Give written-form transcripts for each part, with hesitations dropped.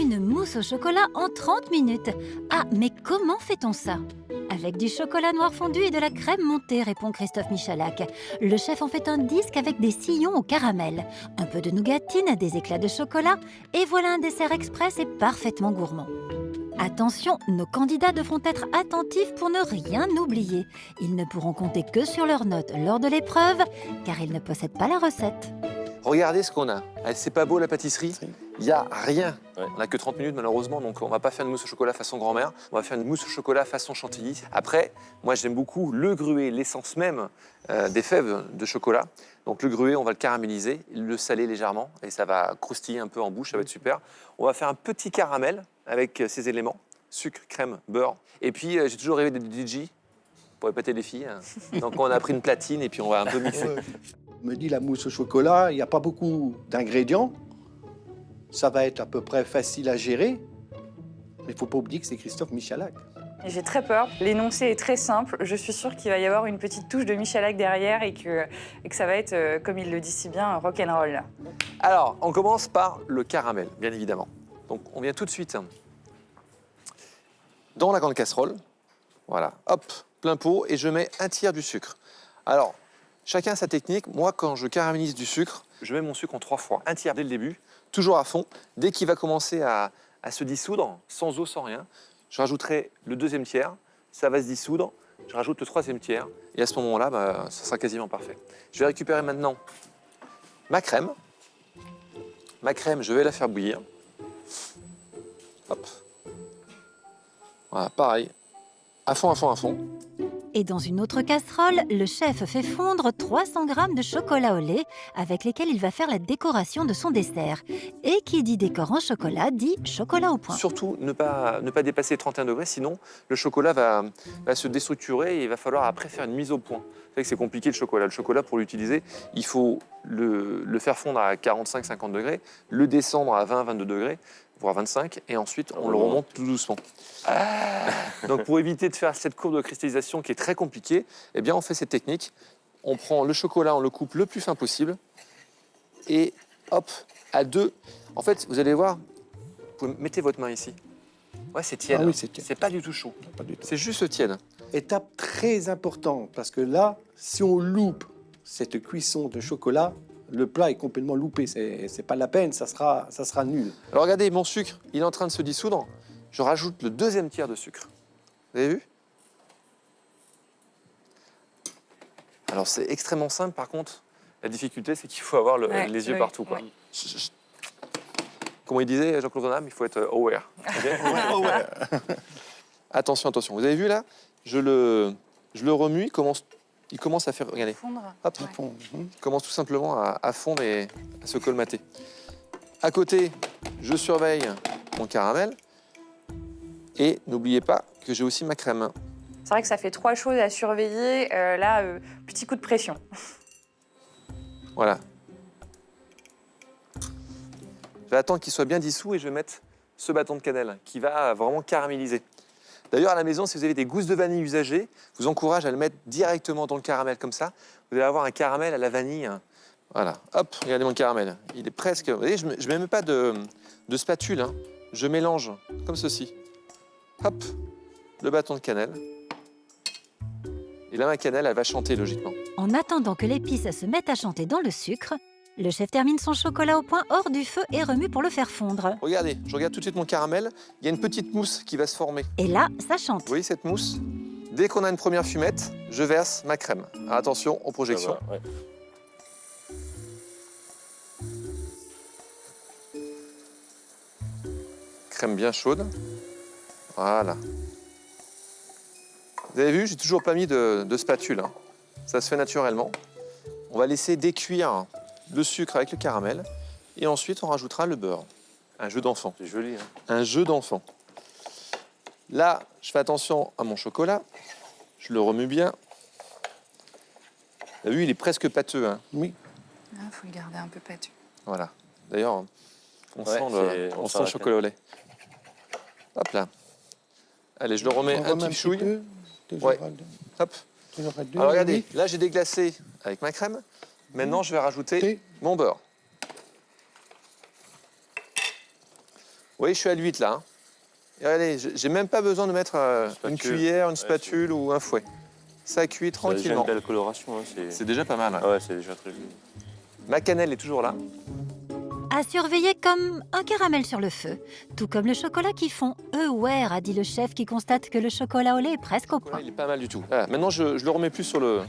une mousse au chocolat en 30 minutes. Ah, mais comment fait-on ça? Avec du chocolat noir fondu et de la crème montée, répond Christophe Michalak. Le chef en fait un disque avec des sillons au caramel, un peu de nougatine, des éclats de chocolat, et voilà un dessert express et parfaitement gourmand. Attention, nos candidats devront être attentifs pour ne rien oublier. Ils ne pourront compter que sur leurs notes lors de l'épreuve, car ils ne possèdent pas la recette. Regardez ce qu'on a. C'est pas beau la pâtisserie? Il n'y a rien. Ouais. On n'a que 30 minutes malheureusement, donc on va pas faire une mousse au chocolat façon grand-mère. On va faire une mousse au chocolat façon chantilly. Après, moi j'aime beaucoup le gruet, l'essence même des fèves de chocolat. Donc le gruet, on va le caraméliser, le saler légèrement et ça va croustiller un peu en bouche, ça va être super. On va faire un petit caramel avec ces éléments, sucre, crème, beurre. Et puis j'ai toujours rêvé d'être DJ pour épater les filles. Donc on a pris une platine et puis on va un peu mixer. On me dit la mousse au chocolat, il n'y a pas beaucoup d'ingrédients. Ça va être à peu près facile à gérer. Mais il ne faut pas oublier que c'est Christophe Michalak. J'ai très peur. L'énoncé est très simple. Je suis sûre qu'il va y avoir une petite touche de Michalak derrière et que ça va être, comme il le dit si bien, rock'n'roll. Alors, on commence par le caramel, bien évidemment. Donc, on vient tout de suite dans la grande casserole. Voilà, hop, plein pot, et je mets un tiers du sucre. Alors, chacun a sa technique. Moi, quand je caramélise du sucre, je mets mon sucre en 3 fois. Un tiers dès le début, toujours à fond. Dès qu'il va commencer à se dissoudre, sans eau, sans rien, je rajouterai le deuxième tiers. Ça va se dissoudre. Je rajoute le troisième tiers. Et à ce moment-là, ça sera quasiment parfait. Je vais récupérer maintenant ma crème. Ma crème, je vais la faire bouillir. Hop. Voilà, pareil. À fond, à fond, à fond. Et dans une autre casserole, le chef fait fondre 300 g de chocolat au lait avec lesquels il va faire la décoration de son dessert. Et qui dit décor en chocolat dit chocolat au point. Surtout, ne pas dépasser 31 degrés, sinon le chocolat va se déstructurer et il va falloir après faire une mise au point. Vous savez que c'est compliqué le chocolat. Le chocolat, pour l'utiliser, il faut le faire fondre à 45-50 degrés, le descendre à 20-22 degrés, voire 25, et ensuite on le remonte tout doucement. Donc pour éviter de faire cette courbe de cristallisation qui est très compliquée, eh bien on fait cette technique. On prend le chocolat, on le coupe le plus fin possible, et hop, à deux. En fait, vous allez voir, mettez votre main ici. Ouais, c'est tiède. Ah oui, c'est tiède. C'est pas du tout chaud. Pas du tout. C'est juste tiède. Étape très importante, parce que là, si on loupe cette cuisson de chocolat, le plat est complètement loupé. C'est pas la peine, ça sera nul. Alors regardez, mon sucre, il est en train de se dissoudre. Je rajoute le deuxième tiers de sucre. Vous avez vu? Alors c'est extrêmement simple, par contre, la difficulté, c'est qu'il faut avoir les yeux partout, quoi. Oui. Chut. Comment il disait, Jean-Claude Van Damme, il faut être aware. Ok. Attention, attention. Vous avez vu là? Je le remue, il commence à faire, regardez, Fondre. hop, Ouais. il commence tout simplement à fondre et à se colmater. À côté, je surveille mon caramel. Et n'oubliez pas que j'ai aussi ma crème. C'est vrai que ça fait 3 choses à surveiller. Petit coup de pression. Voilà. Je vais attendre qu'il soit bien dissous et je vais mettre ce bâton de cannelle qui va vraiment caraméliser. D'ailleurs, à la maison, si vous avez des gousses de vanille usagées, je vous encourage à le mettre directement dans le caramel comme ça. Vous allez avoir un caramel à la vanille. Voilà. Hop, regardez mon caramel. Il est presque... Vous voyez, je ne mets même pas de spatule. Hein. Je mélange comme ceci. Hop, le bâton de cannelle. Et là, ma cannelle, elle va chanter logiquement. En attendant que l'épice se mette à chanter dans le sucre, le chef termine son chocolat au point hors du feu et remue pour le faire fondre. Regardez, je regarde tout de suite mon caramel. Il y a une petite mousse qui va se former. Et là, ça chante. Vous voyez cette mousse? Dès qu'on a une première fumette, je verse ma crème. Alors, attention aux projections. Ouais. Crème bien chaude. Voilà. Vous avez vu, j'ai toujours pas mis de spatule. Hein. Ça se fait naturellement. On va laisser décuire le sucre avec le caramel. Et ensuite, on rajoutera le beurre. Un jeu d'enfant. C'est joli. Hein. Un jeu d'enfant. Là, je fais attention à mon chocolat. Je le remue bien. Vous avez vu, il est presque pâteux. Hein. Oui. Il faut le garder un peu pâteux. Voilà. D'ailleurs, on Ouais, sent le chocolat au lait. Hop là. Allez, je le remets un petit chouille. Ouais. Hop. Alors regardez, là j'ai déglacé avec ma crème. Maintenant, je vais rajouter mon beurre. voyez, je suis à l'8 là. Hein. Et regardez, j'ai même pas besoin de mettre une cuillère, une spatule ou un fouet. Ça cuit Ça a déjà tranquillement. une belle coloration. Hein, C'est déjà pas mal. Hein. Ah ouais, c'est déjà très joli. Ma cannelle est toujours là. À surveiller comme un caramel sur le feu, tout comme le chocolat qui fond. Ouais, a dit le chef qui constate que le chocolat au lait est presque au point. Il est pas mal du tout. Voilà, maintenant, je le remets plus sur le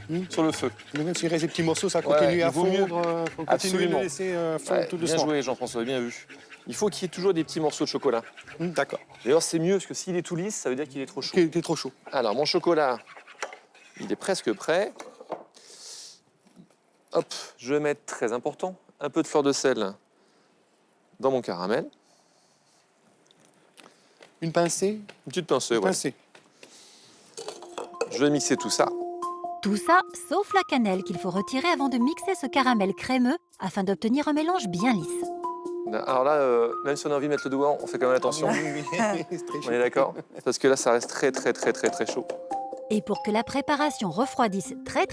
feu. Mais même s'il reste des petits morceaux, ça Ouais, continue il à vaut mieux. fondre. Faut continuer Absolument. de laisser fondre Ouais, tout bien doucement. joué, Jean-François, bien vu. Il faut qu'il y ait toujours des petits morceaux de chocolat. D'accord. D'ailleurs, c'est mieux parce que s'il est tout lisse, ça veut dire qu'il est trop chaud. Qui est trop chaud. Alors, mon chocolat, il est presque prêt. Hop, je vais mettre, très important, un peu de fleur de sel dans mon caramel. Une pincée. Une petite pincée, Une ouais. pincée. Je vais mixer tout ça. Tout ça, sauf la cannelle qu'il faut retirer avant de mixer ce caramel crémeux afin d'obtenir un mélange bien lisse. Alors là, même si on a envie de mettre le doigt, on fait quand même attention. Oui, c'est très chaud. On est d'accord? Parce que là, ça reste très, très, très, très, très chaud. Et pour que la préparation refroidisse très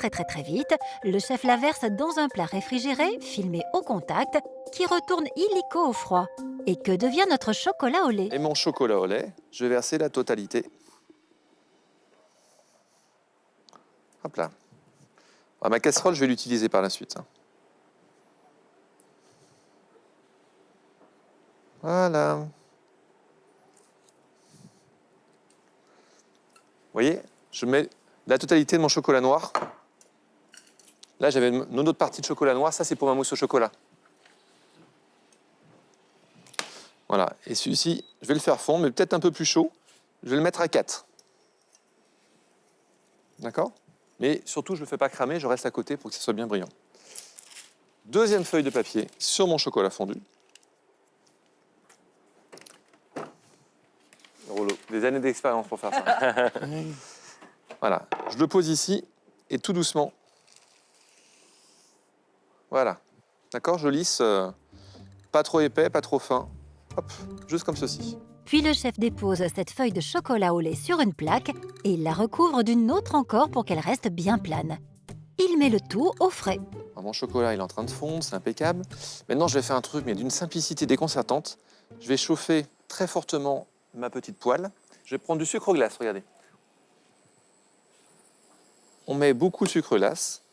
vite, le chef la verse dans un plat réfrigéré, filmé au contact, qui retourne illico au froid. Et que devient notre chocolat au lait? Et mon chocolat au lait, je vais verser la totalité. Hop là. Alors, ma casserole, je vais l'utiliser par la suite. Hein. Voilà. Vous voyez, je mets la totalité de mon chocolat noir. Là, j'avais une autre partie de chocolat noir. Ça, c'est pour ma mousse au chocolat. Voilà. Et celui-ci, je vais le faire fondre, mais peut-être un peu plus chaud. Je vais le mettre à 4. D'accord? Mais surtout, je ne le fais pas cramer, je reste à côté pour que ce soit bien brillant. Deuxième feuille de papier sur mon chocolat fondu. Rouleau. Des années d'expérience pour faire ça. Voilà. Je le pose ici et tout doucement. Voilà. D'accord? Je lisse. Pas trop épais, pas trop fin. Hop, juste comme ceci. Puis le chef dépose cette feuille de chocolat au lait sur une plaque et il la recouvre d'une autre encore pour qu'elle reste bien plane. Il met le tout au frais. Alors, mon chocolat il est en train de fondre, c'est impeccable. Maintenant, je vais faire un truc, mais d'une simplicité déconcertante. Je vais chauffer très fortement ma petite poêle. Je vais prendre du sucre glace, regardez. On met beaucoup de sucre glace.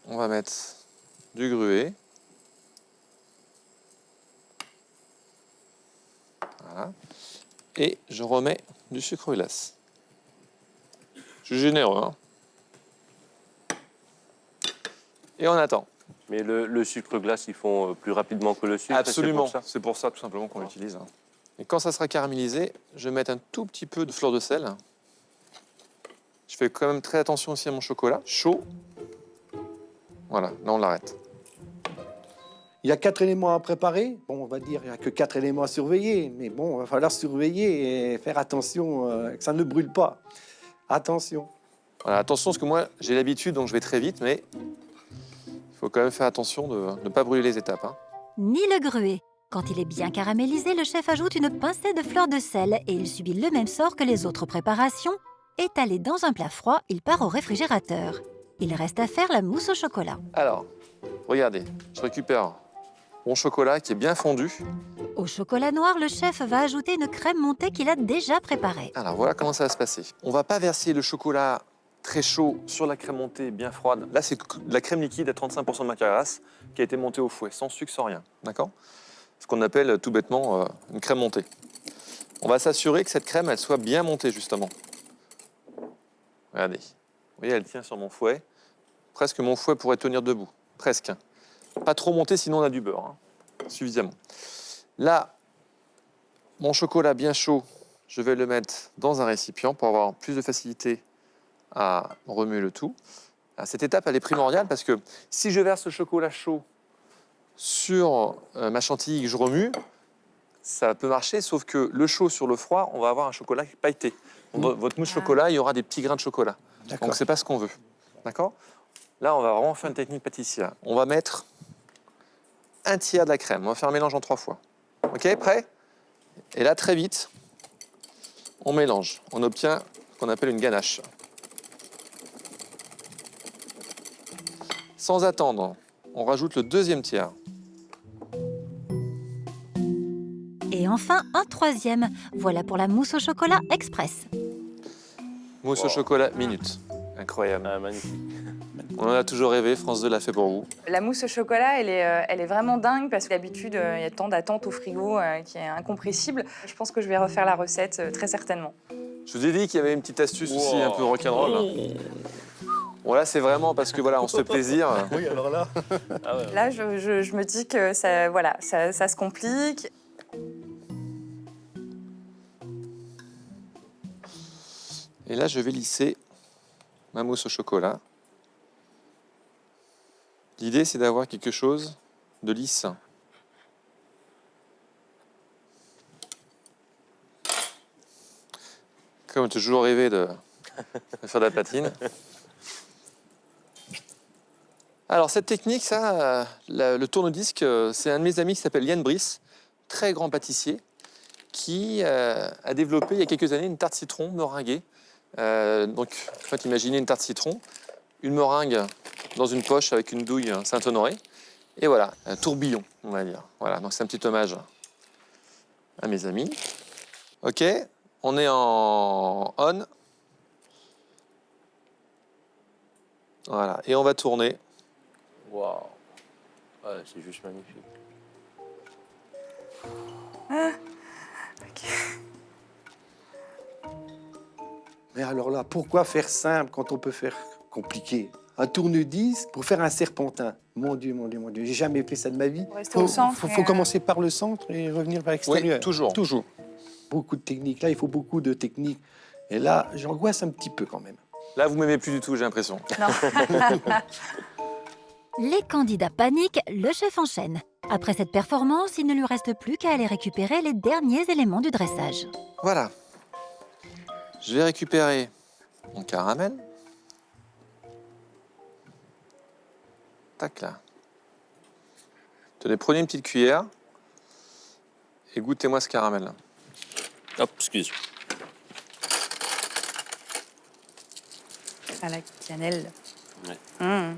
On va mettre du gruau. Voilà. Et je remets du sucre glace. Je suis généreux, hein. Et on attend. Mais le sucre glace, ils font plus rapidement que le sucre. Absolument. c'est pour ça. C'est pour ça tout simplement qu'on l'utilise. Hein. Et quand ça sera caramélisé, je vais mettre un tout petit peu de fleur de sel. Je fais quand même très attention aussi à mon chocolat chaud. Voilà, là on l'arrête. Il y a 4 éléments à préparer. Bon, on va dire, il n'y a que 4 éléments à surveiller. Mais bon, il va falloir surveiller et faire attention que ça ne brûle pas. Attention. Voilà, attention, parce que moi j'ai l'habitude, donc je vais très vite, mais il faut quand même faire attention de ne pas brûler les étapes. Hein. Ni le gruau. Quand il est bien caramélisé, le chef ajoute une pincée de fleur de sel et il subit le même sort que les autres préparations. Étalé dans un plat froid, il part au réfrigérateur. Il reste à faire la mousse au chocolat. Alors, regardez, je récupère mon chocolat qui est bien fondu. Au chocolat noir, le chef va ajouter une crème montée qu'il a déjà préparée. Alors voilà comment ça va se passer. On va pas verser le chocolat très chaud sur la crème montée bien froide. Là, c'est de la crème liquide à 35% de matière grasse qui a été montée au fouet, sans sucre, sans rien. D'accord? Ce qu'on appelle tout bêtement une crème montée. On va s'assurer que cette crème, elle soit bien montée, justement. Regardez. Vous voyez, elle tient sur mon fouet. Presque mon fouet pourrait tenir debout. Presque. Pas trop monté, sinon on a du beurre. Hein. Suffisamment. Là, mon chocolat bien chaud, je vais le mettre dans un récipient pour avoir plus de facilité à remuer le tout. Alors, cette étape, elle est primordiale parce que si je verse le chocolat chaud sur ma chantilly que je remue, ça peut marcher, sauf que le chaud sur le froid, on va avoir un chocolat pailleté. Votre mousse chocolat, il y aura des petits grains de chocolat. Donc, c'est pas ce qu'on veut. D'accord? Là, on va vraiment faire une technique pâtissière. On va mettre un tiers de la crème. On va faire un mélange en 3 fois. OK, prêt? Et là, très vite, on mélange. On obtient ce qu'on appelle une ganache. Sans attendre, on rajoute le deuxième tiers. Et enfin, un troisième. Voilà pour la mousse au chocolat express. Mousse au chocolat, minute. Incroyable. Ah, magnifique. On en a toujours rêvé, France 2 l'a fait pour vous. La mousse au chocolat, elle est vraiment dingue parce que d'habitude, il y a tant d'attente au frigo qui est incompressible. Je pense que je vais refaire la recette très certainement. Je vous ai dit qu'il y avait une petite astuce aussi un peu rock'n'roll. Bon là c'est vraiment parce que voilà, on se fait plaisir. Oui, alors là. Ah ouais. Là, je me dis que ça, voilà, ça se complique. Et là je vais lisser ma mousse au chocolat. L'idée c'est d'avoir quelque chose de lisse. Comme j'ai toujours rêvé de faire de la platine. Alors cette technique, ça, le tourne-disque, c'est un de mes amis qui s'appelle Yann Brice, très grand pâtissier, qui a développé il y a quelques années une tarte citron meringuée. Donc en fait, imaginez une tarte citron, une meringue dans une poche avec une douille Saint-Honoré, et voilà, un tourbillon, on va dire. Voilà, donc c'est un petit hommage à mes amis. Ok, on est en on. Voilà, et on va tourner. Waouh. Ouais, c'est juste magnifique. Mais alors là, pourquoi faire simple quand on peut faire compliqué? Un tourne-disque pour faire un serpentin. Mon Dieu, mon Dieu, mon Dieu. J'ai jamais fait ça de ma vie. Faut rester au centre, Faut et, commencer par le centre et revenir vers l'extérieur. Oui, toujours. Toujours. Beaucoup de techniques. Là, il faut beaucoup de techniques. Et là, j'angoisse un petit peu quand même. Là, vous m'aimez plus du tout, j'ai l'impression. Non. Les candidats paniquent, le chef enchaîne. Après cette performance, il ne lui reste plus qu'à aller récupérer les derniers éléments du dressage. Voilà. Je vais récupérer mon caramel. Tac là. Tenez, prenez une petite cuillère et goûtez-moi ce caramel là. Hop, excuse. À la cannelle. Ouais. Mmh.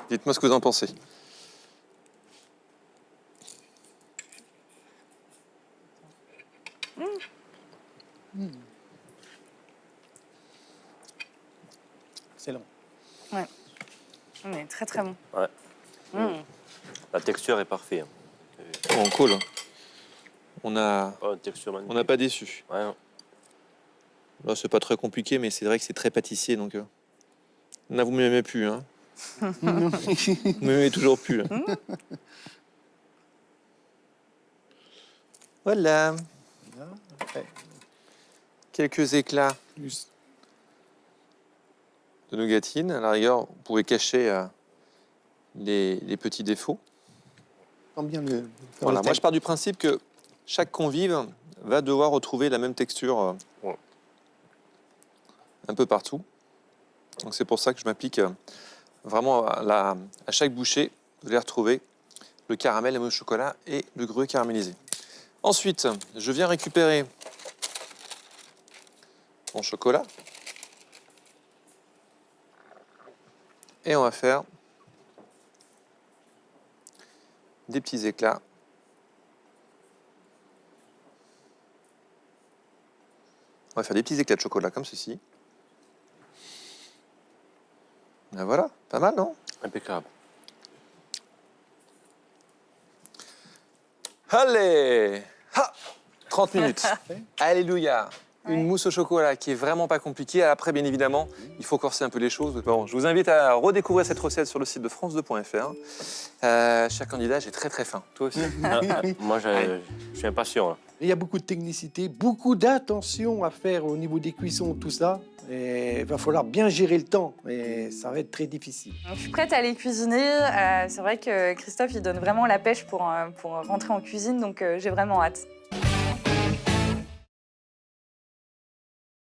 Dites-moi ce que vous en pensez. Excellent. On est très très bon. Ouais. Mmh. La texture est parfaite. Bon, cool. On n'a Oh, une texture magnifique. pas déçu. Ouais, non. Là, c'est pas très compliqué, mais c'est vrai que c'est très pâtissier, donc... Là, vous m'aimez plus, hein. Vous m'aimez toujours plus. Là. Voilà. Ouais. Quelques éclats de nougatine. À la rigueur, vous pouvez cacher les petits défauts. Sent bien le. Voilà. Moi, je pars du principe que chaque convive va devoir retrouver la même texture Ouais. un peu partout. Donc, c'est pour ça que je m'applique vraiment à chaque bouchée. Vous allez retrouver le caramel, la mousse au chocolat et le gruau caramélisé. Ensuite, je viens récupérer mon chocolat. Et on va faire des petits éclats. On va faire des petits éclats de chocolat comme ceci. Ben voilà, pas mal, non? Impeccable. Allez! Ha! 30 minutes. Alléluia! Une mousse au chocolat qui est vraiment pas compliquée. Après, bien évidemment, il faut corser un peu les choses. Bon, je vous invite à redécouvrir cette recette sur le site de france2.fr. Cher candidat, j'ai très très faim. Toi aussi? Moi, je suis impatient. Là. Il y a beaucoup de technicité, beaucoup d'attention à faire au niveau des cuissons, tout ça. Et il va falloir bien gérer le temps. Et ça va être très difficile. Donc, je suis prête à aller cuisiner. C'est vrai que Christophe, il donne vraiment la pêche pour rentrer en cuisine, donc j'ai vraiment hâte.